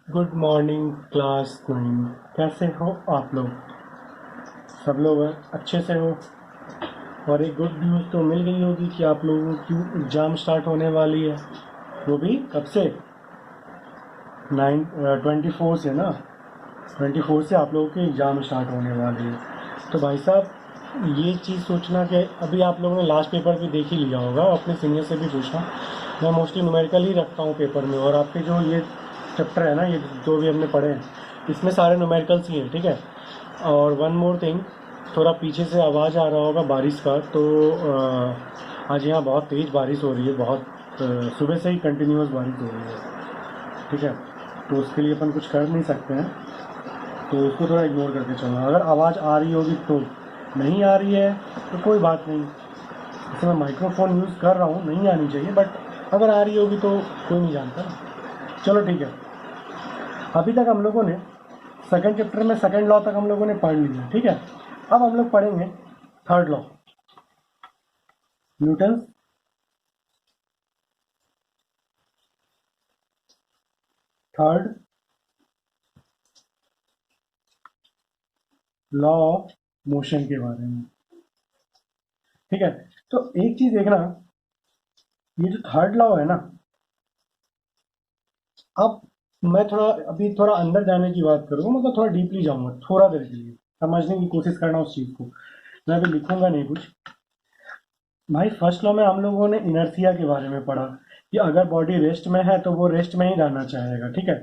Good morning class 9। कैसे हो आप लोग? सब लोग अच्छे से हो? और एक गुड न्यूज़ तो मिल गई होगी कि आप लोगों की एग्ज़ाम स्टार्ट होने वाली है। वो भी कब से? 24 से ना। 24 से आप लोगों की एग्ज़ाम स्टार्ट होने वाली है। तो भाई साहब ये चीज़ सोचना कि अभी आप लोगों ने लास्ट पेपर भी देख ही लिया होगा, अपने सीनियर से भी पूछना। मैं मोस्टली न्यूमेरिकल ही रखता हूँ पेपर में, और आपके जो ये चैप्टर है ना, ये जो भी हमने पढ़े हैं, इसमें सारे न्यूमेरिकल्स ही हैं, ठीक है। और वन मोर थिंग, थोड़ा पीछे से आवाज़ आ रहा होगा बारिश का, तो आज यहाँ बहुत तेज़ बारिश हो रही है, बहुत सुबह से ही कंटिन्यूस बारिश हो रही है, ठीक है। तो उसके लिए अपन कुछ कर नहीं सकते हैं, तो उसको थोड़ा इग्नोर करके चलना। अगर आवाज़ आ रही होगी तो, नहीं आ रही है तो कोई बात नहीं। जैसे मैं माइक्रोफोन यूज़ कर रहा हूँ, नहीं आनी चाहिए, बट अगर आ रही होगी तो कोई नहीं जानता। चलो ठीक है। अभी तक हम लोगों ने सेकंड चैप्टर में सेकंड लॉ तक हम लोगों ने पढ़ लिया, ठीक है। अब हम लोग पढ़ेंगे third law, Newton third law of motion के बारे में, ठीक है। तो एक चीज देखना, ये जो थर्ड लॉ है ना, अब मैं थोड़ा अभी थोड़ा अंदर जाने की बात करूंगा, मतलब थोड़ा डीपली जाऊंगा, थोड़ा देर के लिए समझने की कोशिश करना उस चीज को। मैं अभी लिखूंगा नहीं कुछ। भाई फर्स्ट लॉ में हम लोगों ने इनर्शिया के बारे में पढ़ा कि अगर बॉडी रेस्ट में है तो वो रेस्ट में ही रहना चाहेगा, ठीक है।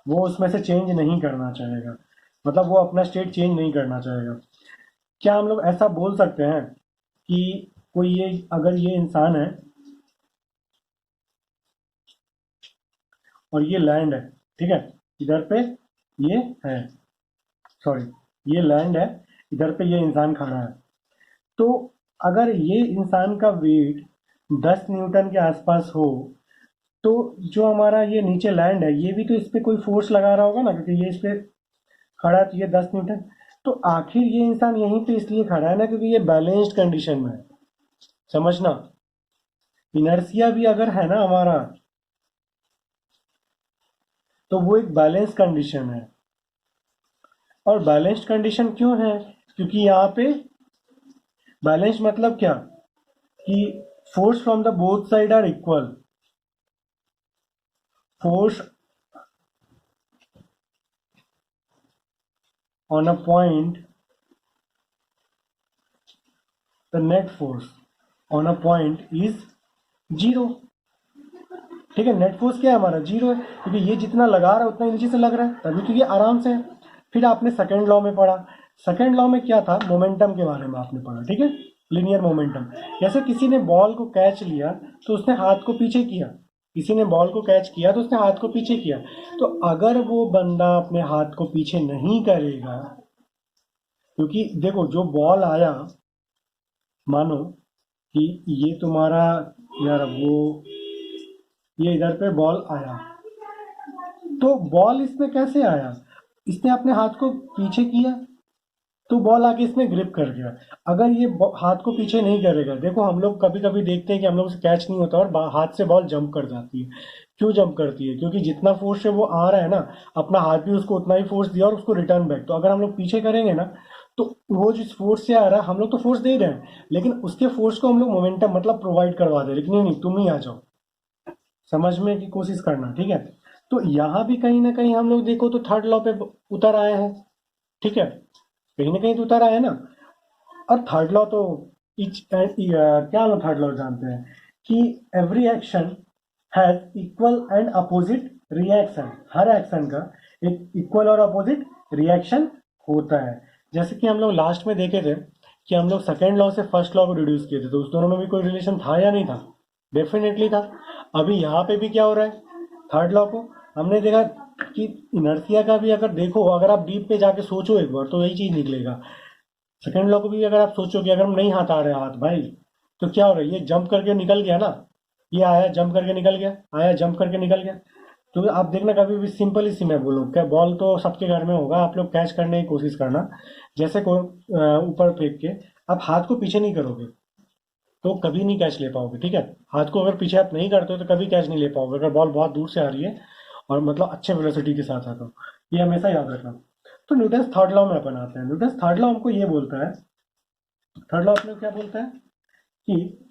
वो उसमें से चेंज नहीं करना चाहेगा, मतलब वो अपना स्टेट चेंज नहीं करना चाहेगा। क्या हम लोग ऐसा बोल सकते हैं कि कोई ये, अगर ये इंसान है और ये लैंड है, ठीक है, इधर पे ये है, सॉरी, ये लैंड है, इधर पे ये इंसान खड़ा है, तो अगर ये इंसान का वेट 10 न्यूटन के आसपास हो, तो जो हमारा ये नीचे लैंड है, ये भी तो इस पे कोई फोर्स लगा रहा होगा ना, क्योंकि ये इस पे खड़ा है, तो ये 10 न्यूटन। तो आखिर ये इंसान यहीं पे इसलिए खड़ा है ना, क्योंकि ये बैलेंस्ड कंडीशन में है, समझना। इनर्सिया भी अगर है ना हमारा, तो वो एक बैलेंस कंडीशन है। और बैलेंस्ड कंडीशन क्यों है? क्योंकि यहाँ पे बैलेंस मतलब क्या, कि force from the both side are equal. Force on a point, the net force on a point is zero, ठीक है। नेट फोर्स क्या है हमारा? जीरो है, क्योंकि ये जितना लगा रहा है उतना ही नीचे से लग रहा है, तभी तो ये आराम से है। फिर आपने सेकंड लॉ में पढ़ा, सेकंड लॉ में क्या था, मोमेंटम के बारे में आपने पढ़ा, ठीक है। Linear momentum. जैसे किसी ने बॉल को कैच लिया तो उसने हाथ को पीछे किया, किसी ने बॉल को कैच किया तो उसने हाथ को पीछे किया। तो अगर वो बंदा अपने हाथ को पीछे नहीं करेगा, क्योंकि देखो जो बॉल आया, मानो कि ये तुम्हारा, यार वो, ये इधर पे बॉल आया, तो बॉल इसमें कैसे आया? इसने अपने हाथ को पीछे किया, तो बॉल आके इसमें ग्रिप कर गया। अगर ये हाथ को पीछे नहीं करेगा, देखो हम लोग कभी कभी देखते हैं कि हम लोग से कैच नहीं होता और हाथ से बॉल जंप कर जाती है। क्यों जंप करती है? क्योंकि जितना फोर्स से वो आ रहा है ना, अपना हाथ भी उसको उतना ही फोर्स दिया और उसको रिटर्न बैक। तो अगर हम लोग पीछे करेंगे ना, तो वो जिस फोर्स से आ रहा है, हम लोग तो फोर्स दे रहे हैं, लेकिन उसके फोर्स को हम लोग मोमेंटम मतलब प्रोवाइड करवा दे रहे, लेकिन नहीं, तुम ही आ जाओ, समझने की कोशिश करना, ठीक है। तो यहाँ भी कहीं ना कहीं हम लोग देखो तो थर्ड लॉ पे उतर आए हैं, ठीक है। कहीं ना कहीं तो उतर आए हैं ना। और थर्ड लॉ तो क्या हम थर्ड लॉ जानते हैं कि every action has equal and opposite reaction. Her action का एक इक्वल और अपोजिट रिएक्शन होता है। जैसे कि हम लोग लास्ट में देखे थे कि हम लोग सेकेंड लॉ से फर्स्ट लॉ को रिड्यूस किए थे, तो उस दोनों में भी कोई रिलेशन था या नहीं था? डेफिनेटली था। अभी यहाँ पे भी क्या हो रहा है, थर्ड लॉ को हमने देखा कि इनर्सिया का भी अगर देखो, अगर आप डीप पे जाके सोचो एक बार, तो यही चीज निकलेगा। सेकेंड लॉ को भी अगर आप सोचो कि अगर हम नहीं हाथ आ रहे हाथ भाई, तो क्या हो रहा है, ये जंप करके निकल गया ना, ये आया जंप करके निकल गया, आया जंप करके निकल गया। तो आप देखना, कभी भी सिंपल ही सी मैं बोलूँ, क्या बॉल तो सबके घर में होगा, आप लोग कैच करने की कोशिश करना। जैसे को ऊपर फेंक के आप हाथ को पीछे नहीं करोगे तो कभी नहीं कैच ले पाओगे, ठीक है। हाथ को अगर पीछे आप नहीं करते हो तो कभी कैच नहीं ले पाओगे, अगर बॉल बहुत दूर से आ रही है और मतलब अच्छे वेलोसिटी के साथ आता हो, ये हमेशा याद रखना। तो न्यूटन थर्ड लॉ में अपन आते हैं। न्यूटन थर्ड लॉ हमको ये बोलता है, थर्ड लॉ अपने क्या बोलता है कि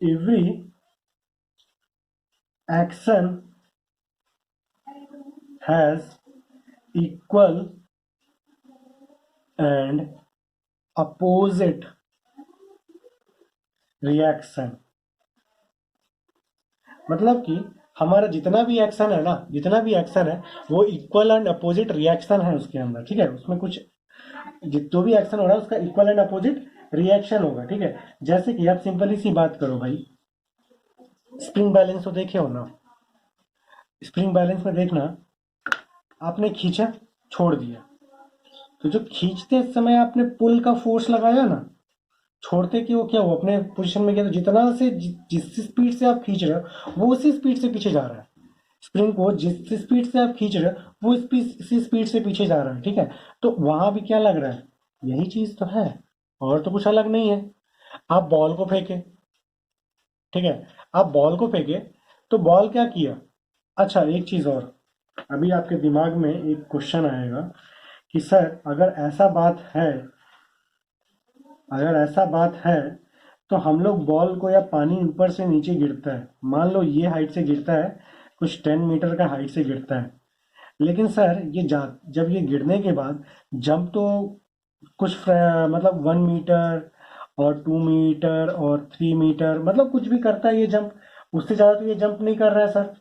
every action has equal and opposite reaction. मतलब कि हमारा जितना भी एक्शन है ना, जितना भी एक्शन है वो इक्वल एंड अपोजिट रिएक्शन है उसके अंदर, ठीक है। उसमें कुछ जो भी एक्शन हो रहा है उसका इक्वल एंड अपोजिट रिएक्शन होगा, ठीक है। जैसे कि आप सिंपली सी बात करो भाई, स्प्रिंग बैलेंस तो देखे हो ना, स्प्रिंग बैलेंस में देखना, आपने खींचा, छोड़ दिया, तो जो खींचते समय आपने पुल का फोर्स लगाया ना, छोड़ते कि वो क्या हो अपने पोजीशन में गया, तो जितना से जिस स्पीड से आप खींच रहे हो वो उसी स्पीड से पीछे जा रहा है। स्प्रिंग को जिस स्पीड से आप खींच रहे हो वो इसी स्पीड से पीछे जा रहा है, ठीक है। तो वहां भी क्या लग रहा है, यही चीज तो है, और तो कुछ अलग नहीं है। आप बॉल को फेंके, ठीक है, आप बॉल को फेंके, तो बॉल क्या किया। अच्छा एक चीज और, अभी आपके दिमाग में एक क्वेश्चन आएगा कि सर अगर ऐसा बात है, अगर ऐसा बात है तो हम लोग बॉल को, या पानी ऊपर से नीचे गिरता है, मान लो ये हाइट से गिरता है, कुछ 10 मीटर का हाइट से गिरता है, लेकिन सर ये जब ये गिरने के बाद जंप तो कुछ मतलब 1 मीटर और 2 मीटर और 3 मीटर, मतलब कुछ भी करता है ये जंप, उससे ज़्यादा तो ये जंप नहीं कर रहा है सर।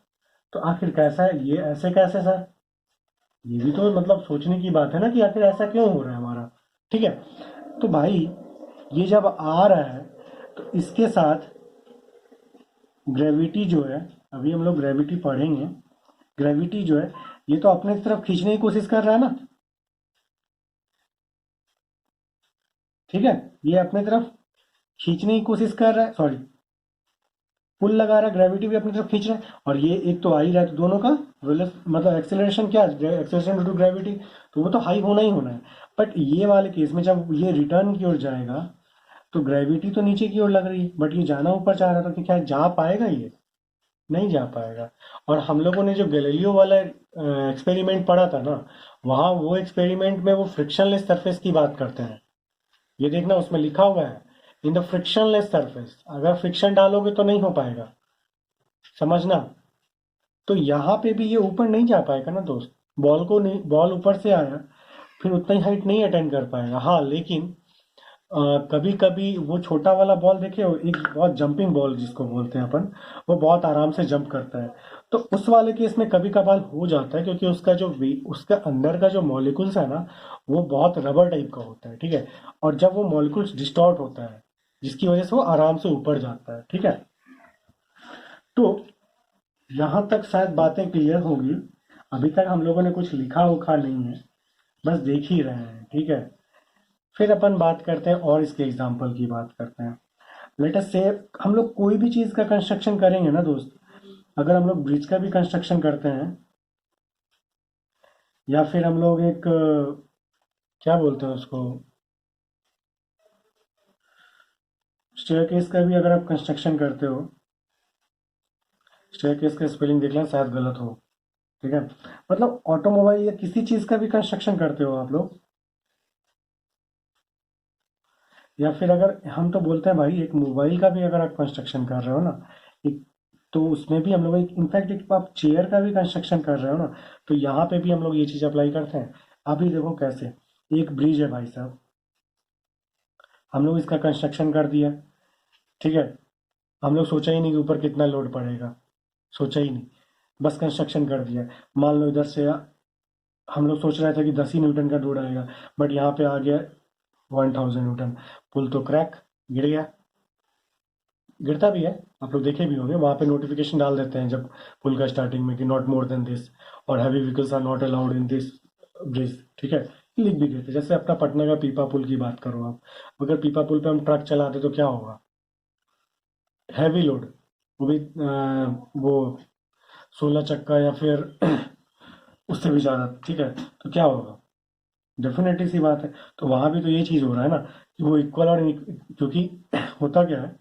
तो आखिर कैसा है ये, ऐसे कैसे सर, ये भी तो मतलब सोचने की बात है ना कि आखिर ऐसा क्यों हो रहा है हमारा, ठीक है। तो भाई ये जब आ रहा है तो इसके साथ ग्रेविटी जो है, अभी हम लोग ग्रेविटी पढ़ेंगे, ग्रेविटी जो है ये तो अपने तरफ खींचने की कोशिश कर रहा है ना, ठीक है, ये अपने तरफ खींचने की कोशिश कर रहा है, सॉरी पुल लगा रहा है, ग्रेविटी भी अपनी तरफ खींच रहा है, और ये एक तो आ ही रहा है, तो दोनों का मतलब एक्सेलरेशन क्या है, एक्सेलरेशन ड्यू टू ग्रेविटी, तो वो तो हाई होना ही होना है। बट ये वाले केस में जब ये रिटर्न की ओर जाएगा तो ग्रेविटी तो नीचे की ओर लग रही है, बट ये जाना ऊपर चाह रहा था, तो क्या जा पाएगा, ये नहीं जा पाएगा। और हम लोगों ने जो गैलीलियो वाला एक्सपेरिमेंट पढ़ा था ना, वहाँ वो एक्सपेरिमेंट में वो फ्रिक्शनलेस सरफेस की बात करते हैं, ये देखना उसमें लिखा हुआ है इन द फ्रिक्शनलेस सरफेस, अगर फ्रिक्शन डालोगे तो नहीं हो पाएगा, समझना। तो यहाँ पे भी ये ऊपर नहीं जा पाएगा ना दोस्त, बॉल को नहीं, बॉल ऊपर से आया फिर उतना ही हाइट नहीं अटेंड कर पाएगा। हाँ लेकिन कभी कभी वो छोटा वाला बॉल देखे हो, एक बहुत जंपिंग बॉल जिसको बोलते हैं अपन, वो बहुत आराम से जंप करता है, तो उस वाले केस में कभी कभार हो जाता है, क्योंकि उसका जो उसका अंदर का जो मॉलिक्यूल्स है ना वो बहुत रबर टाइप का होता है, ठीक है। और जब वो मॉलिक्यूल्स डिस्टॉर्ट होता है जिसकी वजह से वो आराम से ऊपर जाता है, ठीक है। तो यहाँ तक शायद बातें क्लियर होगी। अभी तक हम लोगों ने कुछ लिखा उखा नहीं है, बस देख ही रहे हैं, ठीक है। फिर अपन बात करते हैं और इसके एग्जाम्पल की बात करते हैं। लेट अस से हम लोग कोई भी चीज़ का कंस्ट्रक्शन करेंगे ना दोस्त, अगर हम लोग ब्रिज का भी कंस्ट्रक्शन करते हैं, या फिर हम लोग एक क्या बोलते हैं उसको, स्टेयरकेस का भी अगर आप कंस्ट्रक्शन करते हो, स्टेयरकेस का स्पेलिंग देख लें शायद गलत हो, ठीक है, मतलब ऑटोमोबाइल या किसी चीज़ का भी कंस्ट्रक्शन करते हो आप लोग, या फिर अगर हम तो बोलते हैं भाई एक मोबाइल का भी अगर आप कंस्ट्रक्शन कर रहे हो ना, एक, तो उसमें भी हम लोग एक इनफैक्ट एक आप चेयर का भी कंस्ट्रक्शन कर रहे हो ना, तो यहाँ पे भी हम लोग ये चीज़ अप्लाई करते हैं। अभी देखो कैसे, एक ब्रिज है भाई साहब, हम लोग इसका कंस्ट्रक्शन कर दिया, ठीक है, हम लोग सोचा ही नहीं कि ऊपर कितना लोड पड़ेगा, सोचा ही नहीं, बस कंस्ट्रक्शन कर दिया। मान लो इधर से हम लोग सोच रहे थे कि 10 ही न्यूटन का लोड आएगा, बट यहाँ पे आ गया 1000 न्यूटन, पुल तो क्रैक, गिर गया, गिरता भी है, आप लोग देखे भी होंगे, वहाँ पे नोटिफिकेशन डाल देते हैं जब पुल का स्टार्टिंग में कि नॉट मोर देन दिस, और heavy vehicles are not allowed in this bridge, ठीक है, लिख भी देते। जैसे अपना पटना का पीपा पुल की बात करो आप, अगर पीपा पुल पे हम ट्रक चलाते तो क्या होगा, हैवी लोड, वो भी वो 16 चक्का या फिर उससे भी ज़्यादा, ठीक है, तो क्या होगा, डेफिनेटली सी बात है। तो वहाँ भी तो ये चीज़ हो रहा है ना कि वो इक्वल और क्योंकि होता क्या है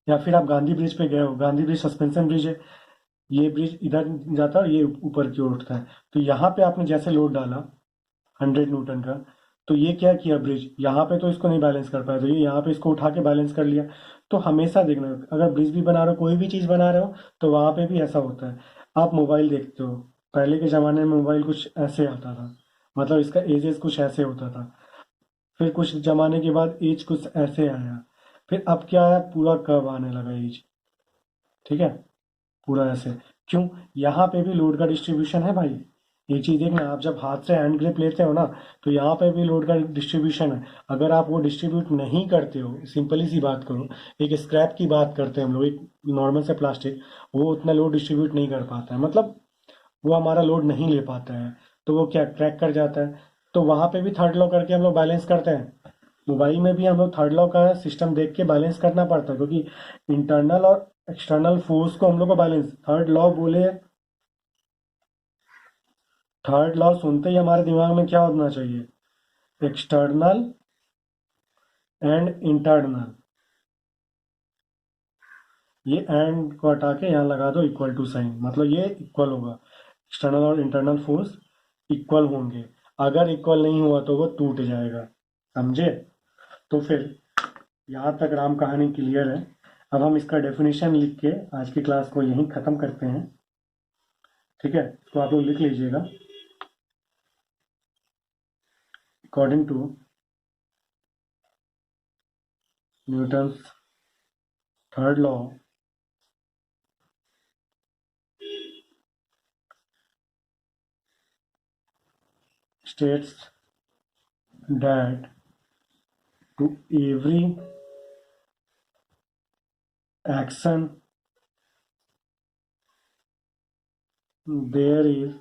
या फिर आप गांधी ब्रिज पे गए हो, गांधी ब्रिज सस्पेंशन ब्रिज है, ये ब्रिज इधर जाता है और ये ऊपर की ओर उठता है। तो यहाँ पे आपने जैसे लोड डाला 100 न्यूटन का, तो ये क्या किया ब्रिज, यहाँ पे तो इसको नहीं बैलेंस कर पाया, तो ये यहाँ पे इसको उठा के बैलेंस कर लिया। तो हमेशा देखना, अगर ब्रिज भी बना रहे हो, कोई भी चीज़ बना रहे हो, तो वहाँ पे भी ऐसा होता है। आप मोबाइल देखते हो, पहले के ज़माने में मोबाइल कुछ ऐसे आता था, मतलब इसका एजेस कुछ ऐसे होता था। फिर कुछ ज़माने के बाद एज कुछ ऐसे आया, फिर अब क्या है, पूरा कर्व आने लगा एज। ठीक है, पूरा ऐसे। क्यों? यहाँ पे भी लोड का डिस्ट्रीब्यूशन है भाई। एक चीज देखना, आप जब हाथ से हैंड ग्रिप लेते हो ना, तो यहाँ पे भी लोड का डिस्ट्रीब्यूशन है। अगर आप वो डिस्ट्रीब्यूट नहीं करते हो, सिंपली सी बात करो, एक स्क्रैप की बात करते हैं हम लोग, एक नॉर्मल से प्लास्टिक, वो उतना लोड डिस्ट्रीब्यूट नहीं कर पाता है, मतलब वो हमारा लोड नहीं ले पाता है, तो वो क्या क्रैक कर जाता है। तो वहां पे भी थर्ड लॉ करके हम लोग बैलेंस करते हैं। मोबाइल में भी हम लोग थर्ड लॉ का सिस्टम देख के बैलेंस करना पड़ता है, क्योंकि इंटरनल और एक्सटर्नल फोर्स को हम लोग को बैलेंस, थर्ड लॉ बोले, थर्ड लॉ सुनते ही हमारे दिमाग में क्या होना चाहिए, एक्सटर्नल एंड इंटरनल। ये एंड को हटा के यहाँ लगा दो इक्वल टू साइन, मतलब ये इक्वल होगा, एक्सटर्नल और इंटरनल फोर्स इक्वल होंगे। अगर इक्वल नहीं हुआ तो वो टूट जाएगा, समझे? तो फिर यहाँ तक राम कहानी क्लियर है। अब हम इसका डेफिनेशन लिख के आज की क्लास को यहीं ख़त्म करते हैं। ठीक है, तो आप लोग लिख लीजिएगा। According to Newton's third law, states that to every action there is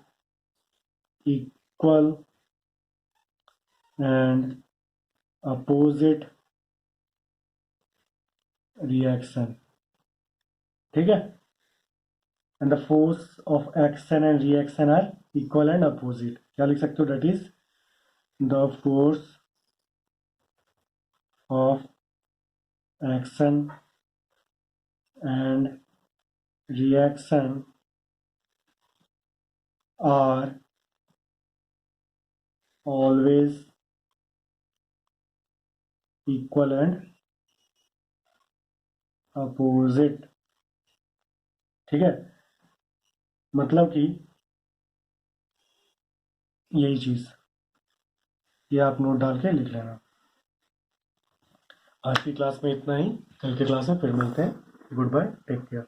equal and opposite reaction। ठीक है, and the force of action and reaction are equal and opposite। क्या लिख सकते हो, that is the force of action and reaction are always equal and opposite। ठीक है, मतलब कि यही चीज, ये आप नोट डाल के लिख लेना। आज की क्लास में इतना ही, कल की क्लास में फिर मिलते हैं। Goodbye, take care.